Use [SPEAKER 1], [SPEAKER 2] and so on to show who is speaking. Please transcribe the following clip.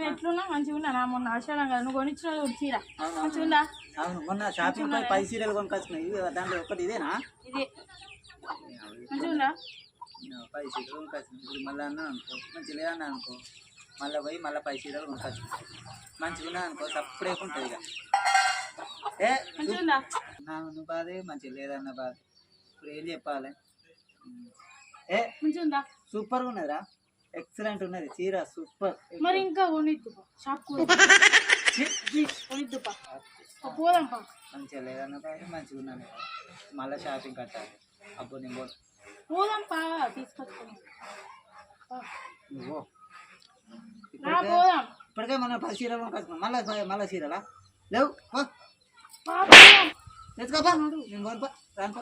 [SPEAKER 1] ఎట్లున్నా మంచిగా ఉన్నా నా మొన్న ఆషాఢం కదా నువ్వు కొనిచ్చిన చీర మంచిగా ఉందా?
[SPEAKER 2] అవును మొన్న షాపింగ్ పోయి 10 చీరలు కొనుకొచ్చినాయి దాంట్లో ఒకటి ఇదేనా?
[SPEAKER 1] ఇదే మంచిగా ఉందా?
[SPEAKER 2] 10 చీరలు కొనుకొచ్చినాయి. ఇప్పుడు మళ్ళీ అన్నా అనుకో మంచి లేదన్నా అనుకో మళ్ళీ పోయి మళ్ళీ 10 చీరలు కొనుకొచ్చినాయి. మంచిగా ఉన్నా అనుకో సపరేట్ ఉంటుంది ఇక. ఏ
[SPEAKER 1] మంచిగా ఉందా?
[SPEAKER 2] నువ్వు బాధే మంచిగా లేదన్న బాధ. ఇప్పుడు ఏం చెప్పాలి? ఏ
[SPEAKER 1] మంచిగా ఉందా?
[SPEAKER 2] సూపర్గా ఉన్నదిరా, ఎక్సలెంట్ ఉన్నది చీర సూపర్.
[SPEAKER 1] మరి ఇంకా కొనిద్దు షాప్ కొనిద్దు పోదాంపా.
[SPEAKER 2] మంచిగా లేదన్న బాధ మంచిగా ఉన్నాను మళ్ళీ షాపింగ్ కట్టాలి. అబ్బో నేను
[SPEAKER 1] పోదాంపా తీసుకొచ్చుకుని
[SPEAKER 2] నువ్వు
[SPEAKER 1] పోదాం.
[SPEAKER 2] ఇప్పటికే మనం 10 చీరలు కొనుకొచ్చుకున్నాం. మళ్ళీ చీరలా లేవు తెచ్చుకోపా నేను కొనుపా రానుపా.